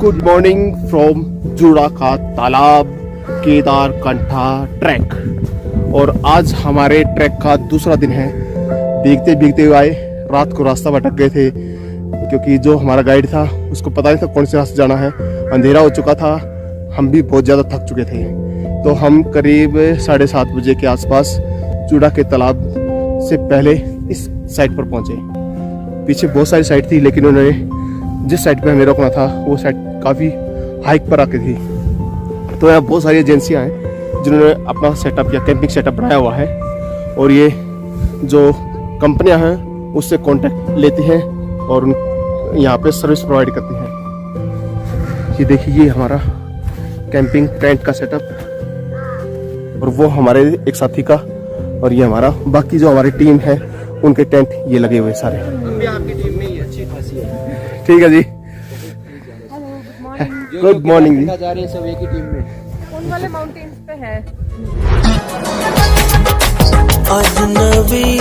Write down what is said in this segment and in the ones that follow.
Good morning from जुड़ा का तालाब केदारकंठा ट्रैक। और आज हमारे ट्रैक का दूसरा दिन है। भीगते भीगते हुए आए, रात को रास्ता भटक गए थे क्योंकि जो हमारा गाइड था उसको पता नहीं था कौन से रास्ते जाना है। अंधेरा हो चुका था, हम भी बहुत ज़्यादा थक चुके थे। तो हम करीब 7:30 बजे के आसपास जुड़ा के तालाब से पहले इस साइड पर पहुंचे। पीछे बहुत सारी साइड थी लेकिन उन्होंने जिस साइड पे हमें रोकना था वो साइड काफ़ी हाइक पर आके थी। तो यहाँ बहुत सारी एजेंसियाँ हैं जिन्होंने अपना सेटअप या कैंपिंग सेटअप बनाया हुआ है और ये जो कंपनियाँ हैं उससे कांटेक्ट लेती हैं और उन यहाँ पे सर्विस प्रोवाइड करती हैं। ये देखिए, ये हमारा कैंपिंग टेंट का सेटअप और वो हमारे एक साथी का, और ये हमारा बाकी जो हमारी टीम है उनके टेंट ये लगे हुए सारे। हम भी आपकी टीम में ही अच्छी खासी है। ठीक है जी, गुड मॉर्निंग जी। जा रहे हैं सब एक ही टीम में। कौन वाले माउंटेन्स पे है? अजनबी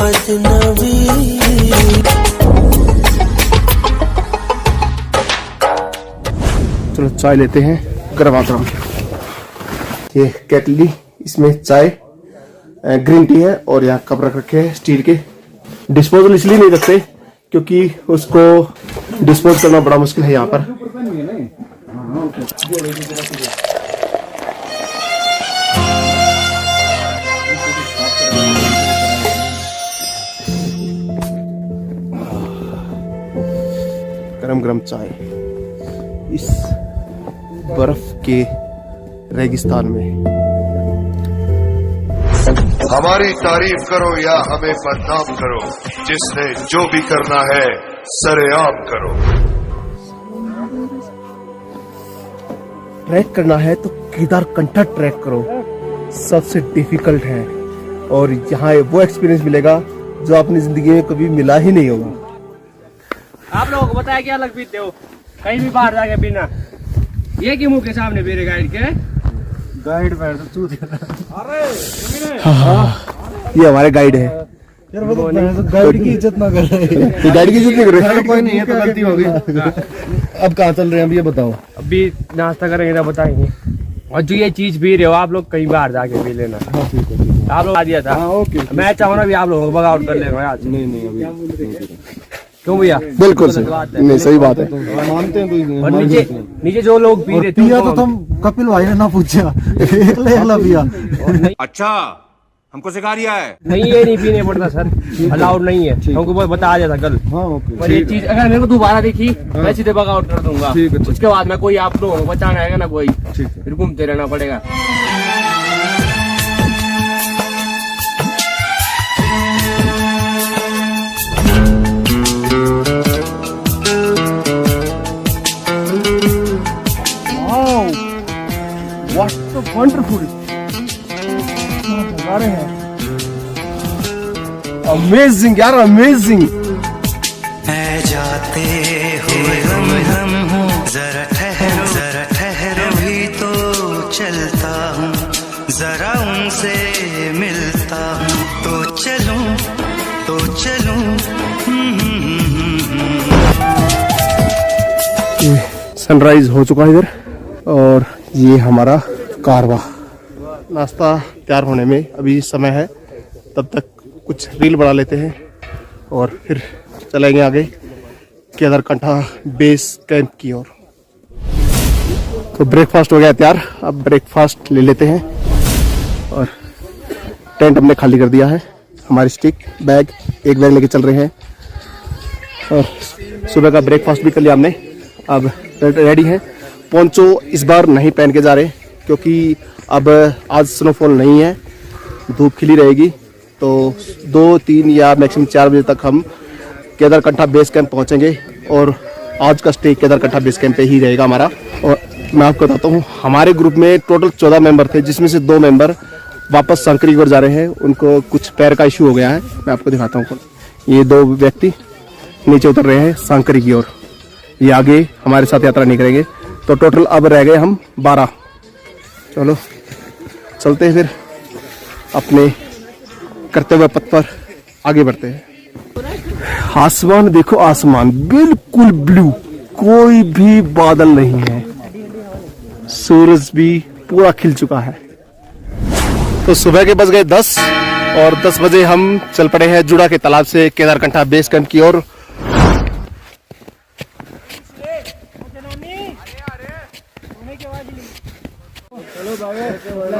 अजनबी। चलो चाय लेते हैं गरमा गरम। ये केटली, इसमें चाय ग्रीन टी है और यहाँ कप रख रखे हैं स्टील के। डिस्पोजल इसलिए नहीं रखते क्योंकि उसको डिस्पोज करना बड़ा मुश्किल है यहाँ पर। गरम गरम चाय इस बर्फ के रेगिस्तान में। हमारी तारीफ करो या हमें बदनाम करो, जिसने जो भी करना है सरेआम करो। ट्रैक करना है तो केदारकंठा ट्रैक करो, सबसे डिफिकल्ट है और यहाँ वो एक्सपीरियंस मिलेगा जो अपनी जिंदगी में कभी मिला ही नहीं होगा। आप लोगों को बताया क्या अलग पीते हो कहीं भी बाहर जाके पीना। ये कि मुंह के सामने मेरे गाइड के गाइड पैर तो अरे ये हमारे गाइड है यार, वो तो गाइड की इज्जत ना कर रहे हैं। तो गाइड की इज्जत नहीं कर रहे। कोई नहीं है तो गलती हो गई। अब कहाँ चल रहे हैं, अब ये बताओ। अभी नाश्ता करेंगे ना बताएंगे। और जो ये चीज पी रहे हो आप लोग कहीं बाहर जाके पी लेना। आप लोग आ दिया था। ओके, मैं चाहूँ ना भी आप लोगों को बगाउट कर लेंगे आज। नहीं अभी क्यों भैया? बिल्कुल सही, नहीं सही बात है। मानते हैं तो और नीचे जो लोग पी रहे थे पिया तो तुम कपिल भाई ने ना पूछा, एकला पिया। अच्छा, हमको सिखा रिया है। नहीं, ये नहीं पीने पड़ता सर, अलाउड नहीं है। हमको बहुत बता दिया था कल। हाँ ओके। और ये चीज अगर मेरे को दोबारा देखी मैं सीधे बगाउट कर दूंगा। ठीक है। उसके बाद में कोई आप लोगों को बचाना आएगा ना कोई, ठीक। फिर घूमते रहना पड़ेगा। वंडरफुल नजारे हैं, अमेजिंग यार, अमेजिंग। जाते हुए हम हूँ, जरा ठहरो भी तो चलता हूँ, जरा उनसे मिलता हूँ, तो चलूं। सनराइज हो चुका है इधर और ये हमारा कारवा। नाश्ता तैयार होने में अभी समय है, तब तक कुछ रील बना लेते हैं और फिर चलेंगे आगे केदारकंठा बेस कैंप की ओर। तो ब्रेकफास्ट हो गया तैयार, अब ब्रेकफास्ट ले लेते हैं और टेंट हमने खाली कर दिया है। हमारी स्टिक बैग, एक बैग लेके चल रहे हैं और सुबह का ब्रेकफास्ट भी कर लिया हमने। अब रेडी है। पोंचो इस बार नहीं पहन के जा रहे क्योंकि अब आज स्नोफॉल नहीं है, धूप खिली रहेगी। तो 2, 3 या मैक्सिमम 4 बजे तक हम केदारकंठा बेस कैंप पहुंचेंगे और आज का स्टे केदारकंठा बेस कैंप पे ही रहेगा हमारा। और मैं आपको बताता हूँ, हमारे ग्रुप में टोटल 14 मेंबर थे जिसमें से 2 मेंबर वापस सांकरी की ओर जा रहे हैं। उनको कुछ पैर का इशू हो गया है, मैं आपको दिखाता हूँ। ये 2 व्यक्ति नीचे उतर रहे हैं सांकरी की ओर, ये आगे हमारे साथ यात्रा नहीं करेंगे। तो टोटल अब रह गए हम 12। चलो चलते हैं फिर अपने करते हुए पथ पर आगे बढ़ते हैं। आसमान देखो, आसमान बिल्कुल ब्लू, कोई भी बादल नहीं है, सूरज भी पूरा खिल चुका है। तो सुबह के बज गए 10 और 10 बजे हम चल पड़े हैं जुड़ा के तालाब से केदारकंठा बेस कैंप की ओर।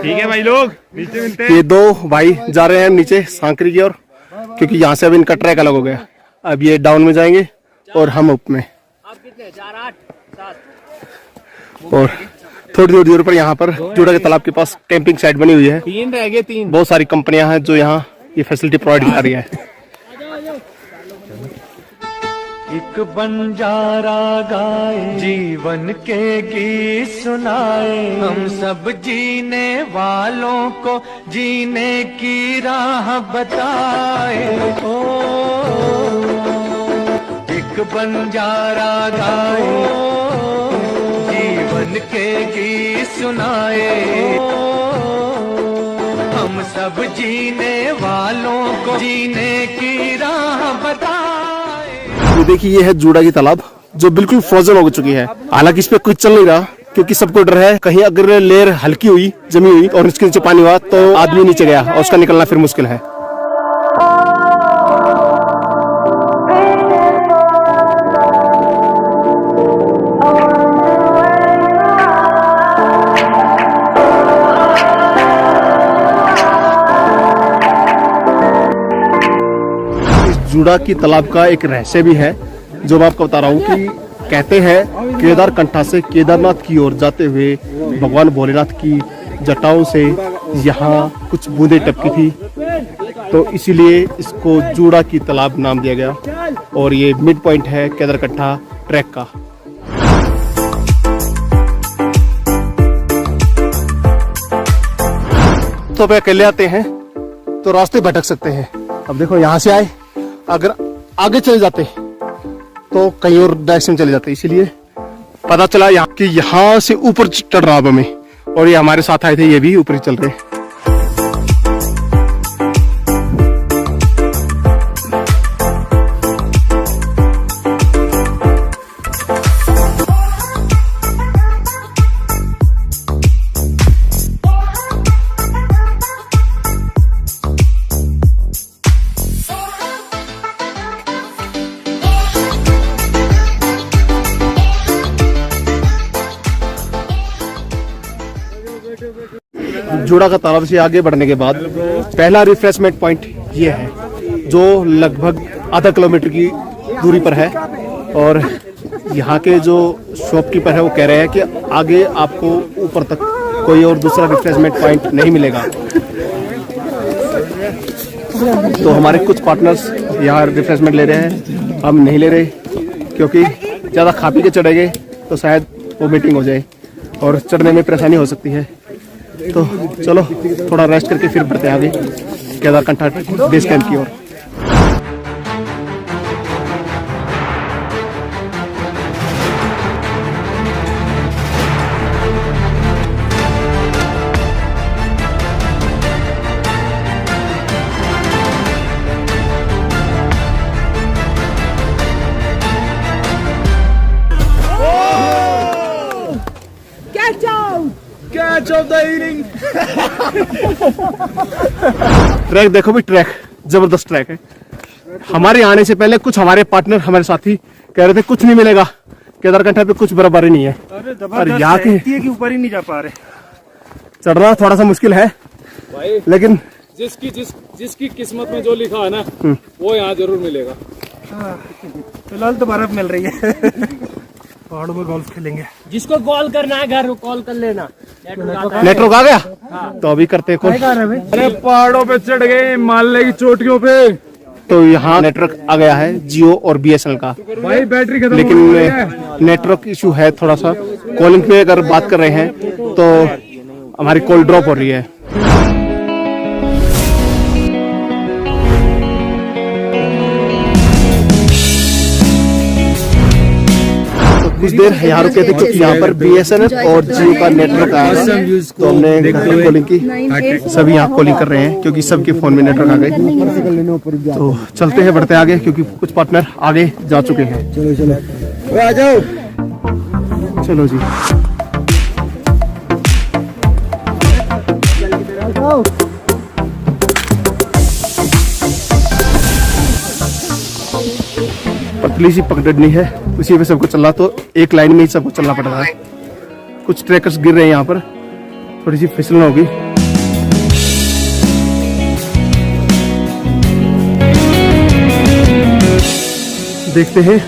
ठीक है भाई लोग, नीचे मिलते हैं। ये दो भाई जा रहे हैं नीचे सांकरी की ओर, क्योंकि यहाँ से अब इनका ट्रैक अलग हो गया। अब ये डाउन में जाएंगे और हम अप में। और थोड़ी थोड़ी दूर पर यहाँ पर जुड़ा के तालाब के पास कैंपिंग साइट बनी हुई है। 3 रह गए, 3। बहुत सारी कंपनियां हैं जो यहाँ ये फैसिलिटी प्रोवाइड कर रही है। एक बंजारा गाए जीवन के गीत सुनाए, हम सब जीने वालों को जीने की राह बताए। ओ एक बंजारा गाए जीवन के गीत सुनाए, हम सब जीने वालों को जीने की राह बताए। ये देखिए, ये है जुड़ा की तालाब जो बिल्कुल फ्रोजन हो चुकी है। हालांकि इस पे कुछ चल नहीं रहा, क्योंकि सबको डर है कहीं अगर लेयर हल्की हुई, जमी हुई और इसके नीचे पानी हुआ तो आदमी नीचे गया और उसका निकलना फिर मुश्किल है। जुड़ा की तालाब का एक रहस्य भी है जो मैं आपको बता रहा हूँ कि कहते हैं केदारकंठा से केदारनाथ की ओर जाते हुए भगवान भोलेनाथ की जटाओं से यहाँ कुछ बूंदें टपकी थी, तो इसीलिए इसको जुड़ा की तालाब नाम दिया गया। और ये मिड पॉइंट है केदारकंठा ट्रैक का। तो पे अकेले आते हैं तो रास्ते भटक सकते हैं। अब देखो, यहाँ से आए, अगर आगे चले जाते तो कहीं और डायरेक्शन चले जाते, इसीलिए पता चला यहाँ कि यहाँ से ऊपर चढ़ रहा हमें, और ये हमारे साथ आए थे, ये भी ऊपर ही चल रहे। जुड़ा का तालाब से आगे बढ़ने के बाद पहला रिफ्रेशमेंट पॉइंट ये है, जो लगभग आधा किलोमीटर की दूरी पर है। और यहाँ के जो शॉपकीपर है वो कह रहे हैं कि आगे आपको ऊपर तक कोई और दूसरा रिफ्रेशमेंट पॉइंट नहीं मिलेगा। तो हमारे कुछ पार्टनर्स यहाँ रिफ्रेशमेंट ले रहे हैं, हम नहीं ले रहे, क्योंकि ज़्यादा खा पी के चढ़ेंगे तो शायद वोमिटिंग हो जाए और चढ़ने में परेशानी हो सकती है। तो चलो थोड़ा रेस्ट करके फिर बढ़ते हैं आगे केदारकंठा बेस कैंप की ओर। ट्रैक देखो भी, ट्रैक जबरदस्त ट्रैक है। हमारे आने से पहले कुछ हमारे पार्टनर, हमारे साथी कह रहे थे कुछ नहीं मिलेगा, केदारकंठा पे कुछ बर्फबारी नहीं है। और यहाँ के ऊपर ही नहीं जा पा रहे। चढ़ना थोड़ा सा मुश्किल है, लेकिन जिसकी किस्मत में जो लिखा है ना वो यहाँ जरूर मिलेगा। फिलहाल तो बर्फ मिल रही है। पहाड़ों में गोल्फ खेलेंगे। जिसको कॉल करना है घर कॉल कर लेना। नेटवर्क आ गया। तो अभी करते हैं कॉल। अरे पहाड़ों पे चढ़ गए, हिमालय की चोटियों पे। तो यहाँ नेटवर्क आ गया है जियो और बीएसएनएल का। भाई बैटरी खत्म, लेकिन नेटवर्क इशू है थोड़ा सा। कॉलिंग पे अगर बात कर रहे हैं तो हमारी कॉल ड्रॉप हो रही है। कुछ देर यहाँ रुके थे क्योंकि यहाँ पर बीएसएनएल और जियो का नेटवर्क आया, तो हमने कॉलिंग की। सभी यहाँ कॉलिंग कर रहे हैं क्योंकि सबके फोन में नेटवर्क आ गए। तो चलते हैं, बढ़ते आगे, क्योंकि कुछ पार्टनर आगे जा चुके हैं। चलो चलो आ जाओ। चलो जी। पतली सी पगडंडी है, उसी पे सबको चलना, तो एक लाइन में ही सबको चलना पड़ रहा है। कुछ ट्रैकर्स गिर रहे हैं यहाँ पर, थोड़ी सी फिसलन होगी। देखते हैं,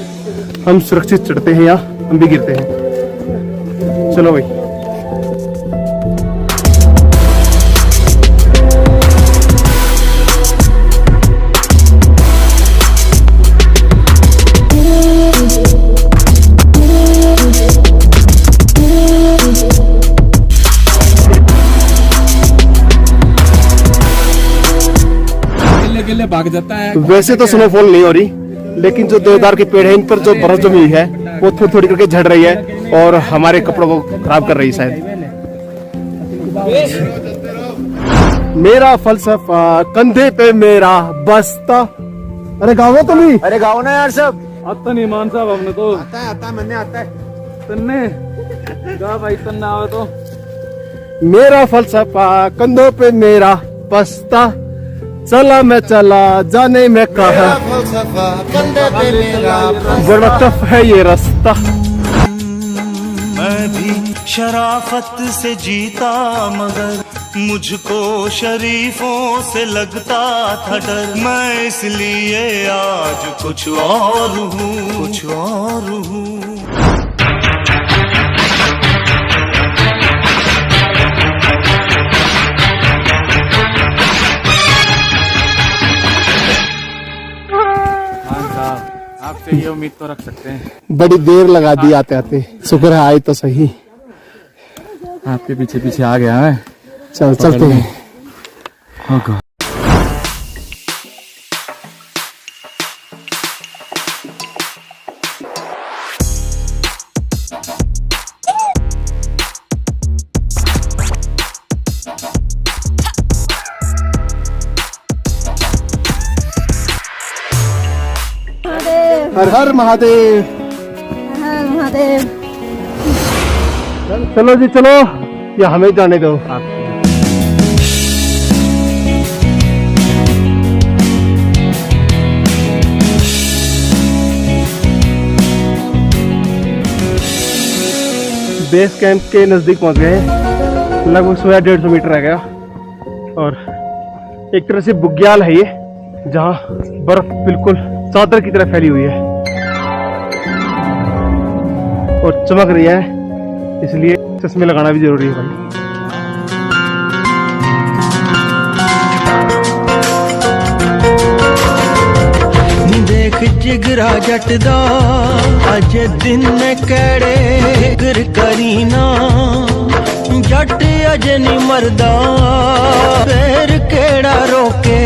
हम सुरक्षित चढ़ते हैं या हम भी गिरते हैं। चलो भाई। गिले भाग जाता है। वैसे तो स्नोफॉल नहीं हो रही, लेकिन जो देवदार के पेड़ है इन पर जो बर्फ जमी हुई है वो थोड़ी थोड़ी करके झड़ रही है और हमारे कपड़ों को खराब कर रही है शायद। मेरा फलसफा कंधे पे मेरा बस्ता। अरे गाँव में तुम ही? अरे गाओ ना यार सब। आता नहीं मान साहब, हमने तो आता मैंने आता है। तन्ने गा भाई, तन्ना आवे तो। मेरा फलसफा कंधों पे मेरा बस्ता, चला मैं चला जाने में कहा, बड़ा टफ है ये रास्ता। मैं भी शराफत से जीता मगर मुझको शरीफों से लगता था डर। मैं इसलिए आज कुछ और हूँ, कुछ और हूँ। आपसे ये उम्मीद तो रख सकते हैं। बड़ी देर लगा दी आते आते, शुक्र है आए तो सही। आपके पीछे पीछे आ गया है। चल चलते हैं। हर हर महादेव। हर महादेव। चलो जी चलो, या हमें जाने दो। बेस कैंप के नजदीक पहुंच गए हैं, लगभग 100-150 मीटर रह गया। और एक तरह से बुग्याल है ये, जहां बर्फ बिल्कुल चादर की तरह फैली हुई है और चमक रही है, इसलिए चश्मे लगाना भी जरूरी है भाई। देख जिगरा जटदा अज दिन कड़े फिक्र करीना, जट अज नहीं मरदा फिर केड़ा रोके।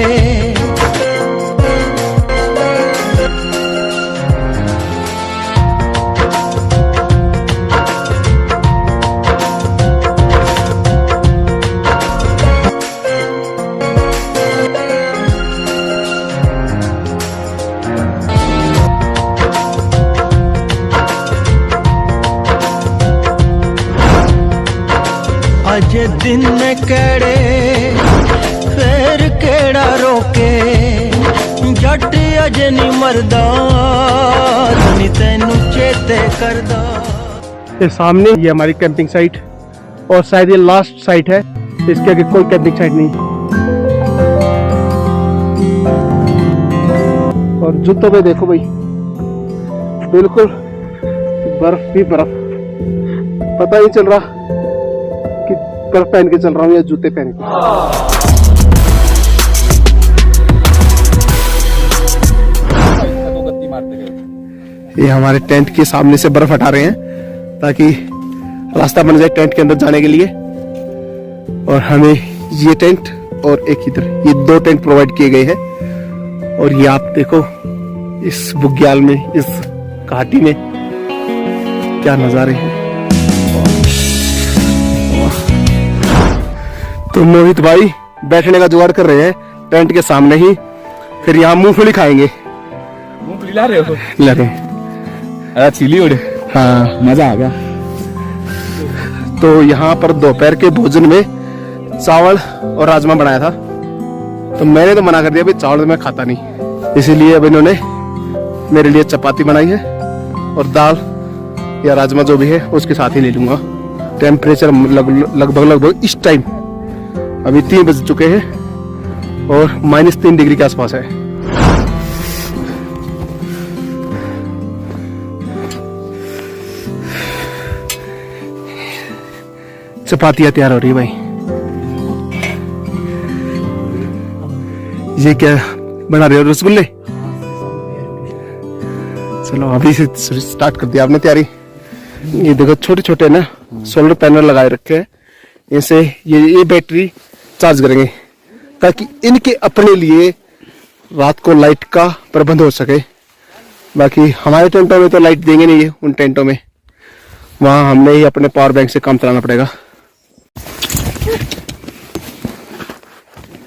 अज दिन कड़े फिर केड़ा रोके, जट अज नहीं मरदा धनी तैनू चेते करदा। ये सामने ये हमारी कैंपिंग साइट, और शायद ये लास्ट साइट है, इसके आगे कोई कैंपिंग साइट नहीं। और जूतों पे देखो भाई, बिल्कुल बर्फ ही बर्फ। पता नहीं चल रहा कि बर्फ पहन के चल रहा हूँ या जूते पहन के। ये हमारे टेंट के सामने से बर्फ हटा रहे हैं ताकि रास्ता बन जाए टेंट के अंदर जाने के लिए। और हमें ये टेंट और एक इधर, ये 2 टेंट प्रोवाइड किए गए हैं। और ये आप देखो इस बुग्याल में, इस घाटी में क्या नजारे हैं। तो मोहित भाई बैठने का जुगाड़ कर रहे हैं टेंट के सामने ही, फिर यहाँ मूंगफली खाएंगे। मूंगफली ला रहे हो? ला रहे हैं। छिली उड़े। हाँ मजा आ गया। तो यहाँ पर दोपहर के भोजन में चावल और राजमा बनाया था। तो मैंने तो मना कर दिया, भाई चावल तो मैं खाता नहीं, इसीलिए अब इन्होंने मेरे लिए चपाती बनाई है और दाल या राजमा जो भी है उसके साथ ही ले लूंगा। टेम्परेचर लगभग इस टाइम अभी 3 बज चुके हैं और -3 डिग्री के आसपास है। चपातियां तैयार हो रही है भाई। ये क्या बना रहे हो, रसगुल्ले? चलो अभी से स्टार्ट कर दिया आपने तैयारी। ये देखो छोटे छोटे ना सोलर पैनल लगाए रखे हैं, इनसे ये बैटरी चार्ज करेंगे ताकि इनके अपने लिए रात को लाइट का प्रबंध हो सके। बाकी हमारे टेंटों में तो लाइट देंगे नहीं, उन टेंटों में वहां हमने ही अपने पावर बैंक से काम चलाना पड़ेगा।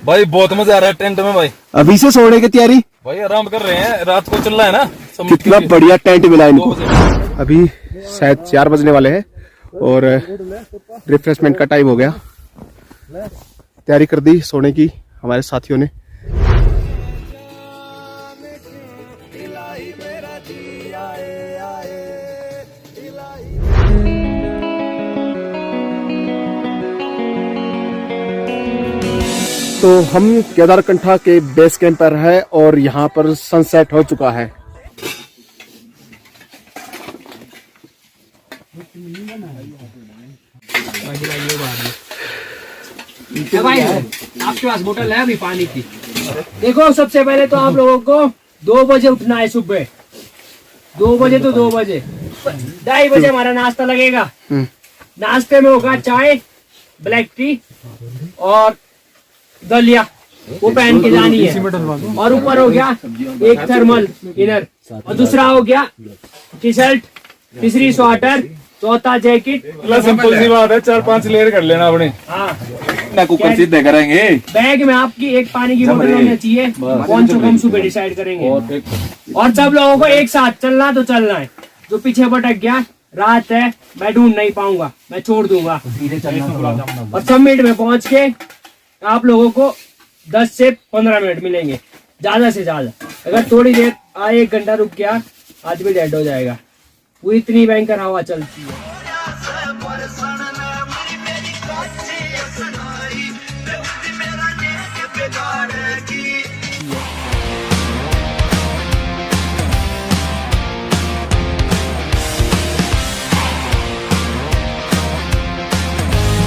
भाई बहुत मजा आ रहा है टेंट में भाई। अभी से सोने की तैयारी भाई आराम कर रहे हैं, रात को चल रहा है ना। कितना बढ़िया टेंट मिला इनको। अभी शायद 4 बजने वाले हैं और रिफ्रेशमेंट का टाइम हो गया। तैयारी कर दी सोने की हमारे साथियों ने। तो हम केदारकंठा के बेस कैंप पर है और यहाँ पर सनसेट हो चुका है। भाई आपके पास बोतल है अभी पानी की? देखो सबसे पहले तो आप लोगों को 2 बजे उठना है सुबह। 2 बजे तो 2 बजे 2:30 बजे हमारा नाश्ता लगेगा। नाश्ते में होगा चाय, ब्लैक टी और दलिया, वो पहन के जानी है। और ऊपर हो गया एक थर्मल इनर और दूसरा हो गया टी शर्ट, तीसरी स्वेटर, चौथा जैकेट। सिंपल सी बात है, 4-5 लेयर कर लेना अपने। हाँ कुकर सीधे करेंगे। बैग में आपकी एक पानी की बोतल होनी चाहिए। कौन सा हम सुबह डिसाइड करेंगे। और सब लोगों को एक साथ चलना तो चलना है। जो पीछे भटक गया, रात है, मैं ढूंढ नहीं पाऊंगा, मैं छोड़ दूंगा। और समिट में पहुंच के आप लोगों को 10 से 15 मिनट मिलेंगे ज्यादा से ज्यादा। अगर थोड़ी देर 1 घंटा रुक गया, आदमी डेड हो जाएगा। वो इतनी भयंकर हवा चलती है।